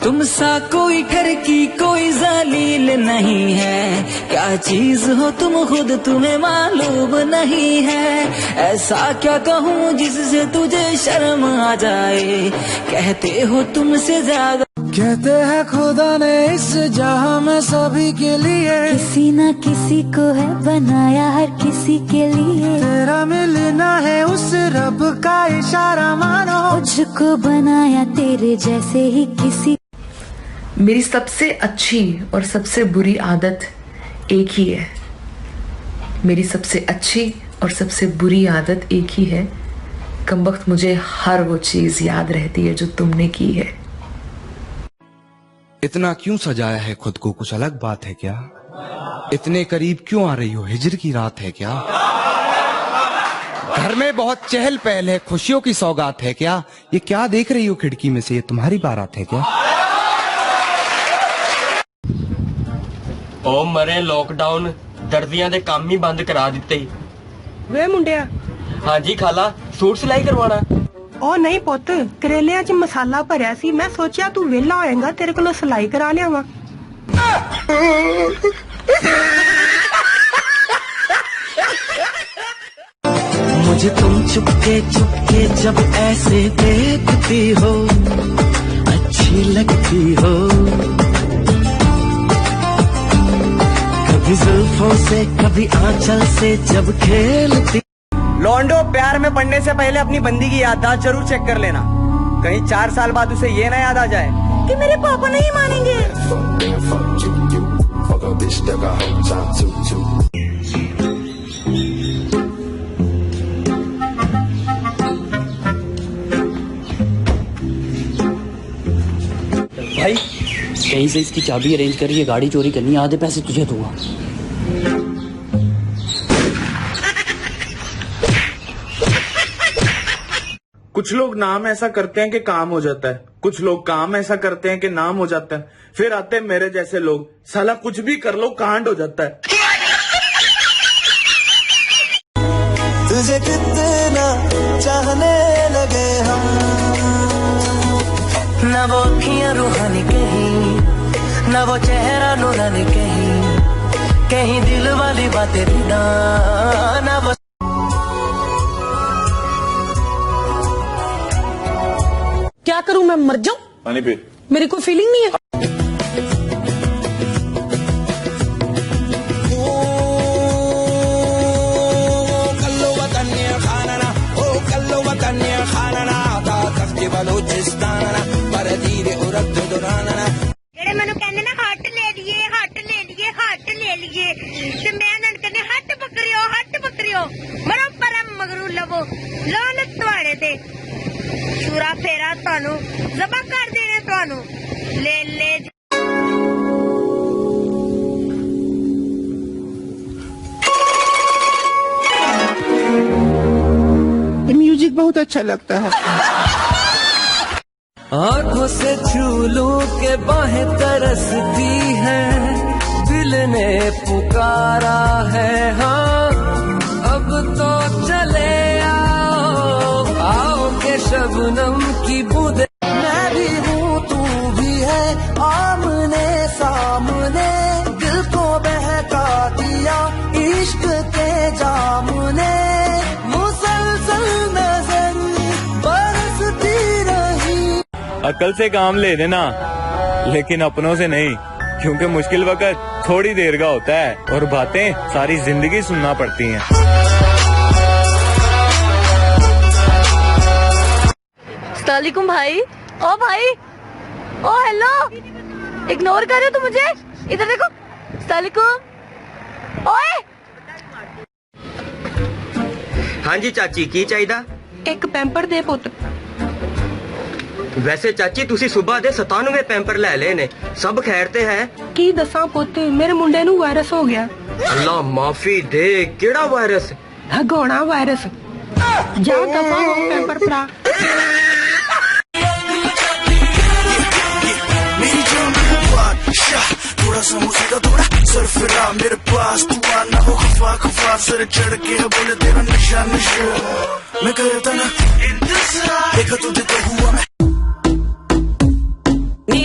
तुम सा कोई घर की कोई जलील नहीं है, क्या चीज हो तुम खुद तुम्हें मालूम नहीं है। ऐसा क्या कहूँ जिससे तुझे शर्म आ जाए, कहते हो तुमसे ज्यादा। कहते हैं खुदा ने इस जहां में सभी के लिए किसी न किसी को है बनाया, हर किसी के लिए। तेरा मिलना है उस रब का इशारा मानो, मुझको बनाया तेरे जैसे ही किसी। मेरी सबसे अच्छी और सबसे बुरी आदत एक ही है। मेरी सबसे अच्छी और सबसे बुरी आदत एक ही है, कमबख्त मुझे हर वो चीज याद रहती है जो तुमने की है। इतना क्यों सजाया है खुद को, कुछ अलग बात है क्या? इतने करीब क्यों आ रही हो, हिजर की रात है क्या? घर में बहुत चहल पहल है, खुशियों की सौगात है क्या? ये क्या देख रही हो खिड़की में से, ये तुम्हारी बारात है क्या? ओ मरे लॉकडाउन दर्जियां दे काम ही बंद करा दिते। वे मुंडिया। हाँ जी खाला, सूट सिलाई करवाना। ओ नहीं पुੱਤ, ਕਰੇਲਿਆਂ 'ਚ ਮਸਾਲਾ ਭਰਿਆ ਸੀ, ਮੈਂ ਸੋਚਿਆ ਤੂੰ ਵਿਹਲਾ ਹੋਏਗਾ, ਤੇਰੇ ਕੋਲੋਂ ਸਿਲਾਈ ਕਰਾ ਲਿਆਵਾਂ। मुझे तुम चुपके चुपके जब ऐसे देखती हो, अच्छी लगती हो। कभी जुल्फों से कभी आंचल से जब खेलती। लॉन्डो, प्यार में पड़ने से पहले अपनी बंदी की याददाश्त जरूर चेक कर लेना, कहीं 4 साल बाद उसे ये ना याद आ जाए कि मेरे पापा नहीं मानेंगे। भाई कहीं से इसकी चाबी अरेंज करिए, गाड़ी चोरी करनी है, आधे पैसे तुझे दूंगा। कुछ लोग नाम ऐसा करते हैं कि काम हो जाता है, कुछ लोग काम ऐसा करते हैं कि नाम हो जाता है, फिर आते हैं मेरे जैसे लोग, साला कुछ भी कर लो कांड हो जाता है। तुझे कितना चाहने लगे हम, न वो अखियां रूहानी कहीं, न वो चेहरा नूरानी कहीं, कहीं दिल वाली बातें भी ना वो। क्या करूं, मैं मर जाऊं? पानी पी। मेरी कोई फीलिंग नहीं है। ਜਿਹੜੇ ਮੈਨੂੰ ਕਹਿੰਦੇ ਨਾ ਹੱਟ ਲੈ ਲਈਏ, ਹੱਟ ਲੈ ਲਈਏ, ਹੱਟ ਲੈ ਲਈਏ, ਤੇ ਮੈਂ ਇਹਨਾਂ ਨੂੰ ਕਹਿੰਦੇ ਹੱਟ ਬੱਕਰਿਓ ਮਰੋ ਪਰਮ ਮਗਰੂ ਲਵੋ ਲਾਨਤ ਤੁਹਾਡੇ ਤੇ। ਸ਼ੂਰਾ ਫੇਰਾ ਤੁਹਾਨੂੰ ਜ਼ਬਾ ਕਰ ਦੇਣਾ, ਤੁਹਾਨੂੰ ਲੈ ਲੈ। म्यूजिक बहुत अच्छा लगता है। आंखों से छू लूं के बाहें तरसती है, दिल ने पुकारा है हाँ, अब तो चले आओ के शबनम की बूंदे। मैं भी हूँ तू भी है, आमने सामने दिल को बहका दिया इश्क के जाम ने, मुसलसल नजर बरसती रही। अकल से काम ले लेना, लेकिन अपनों से नहीं, क्योंकि मुश्किल वक्त थोड़ी देर का होता है और बातें सारी जिंदगी सुनना पड़ती हैं। अस्सलामुअलैकुम भाई। ओ भाई, ओ हेलो, इग्नोर कर रहे हो तुम मुझे? इधर देखो। अस्सलामुअलैकुम। ओए हाँ जी चाची, की चाहिदा? एक पैंपर दे पुੱਤ। वैसे चाची तुसी सुबह दे 97 पैंपर ले ले ने, सब खैर ते है? ਕੀ ਦੱਸਾਂ ਪੁੱਤ, ਮੇਰੇ ਮੁੰਡੇ ਨੂੰ ਵਾਇਰਸ ਹੋ ਗਿਆ। अल्लाह माफी दे, केड़ा वायरस? ਹਗਾਉਣਾ ਵਾਇਰਸ। ਜਾ ਦਫਾ ਹੋ ਪੈਂपर ਭਰਾ। थोड़ा सा मुझे थोड़ा सरफरा मेरे पास, तू आना हो खफा खफा, सर चढ़ के बोले तेरा नशा नशा, मैं करता ना इंतजार, देखा तुझे तो हुआ मैं। नी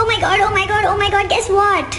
Oh my god, oh my god, oh my god, guess what?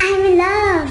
I'm in love.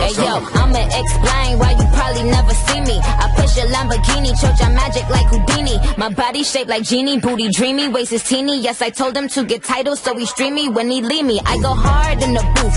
Hey yo, I'ma explain why you probably never see me. I push a Lamborghini, choke your magic like Houdini. My body shaped like genie, booty dreamy, waist is teeny. Yes, I told him to get titles, so he stream me when he leave me. I go hard in the booth.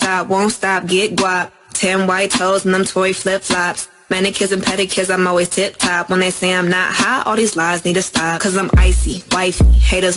Stop, won't stop, get guap. 10 white toes and them toy flip-flops. Manicures and pedicures, I'm always tip-top. When they say I'm not hot, all these lies need to stop. Cause I'm icy, wifey, haters.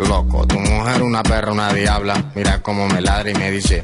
Loco, tu mujer una perra, una diabla, mira cómo me ladra y me dice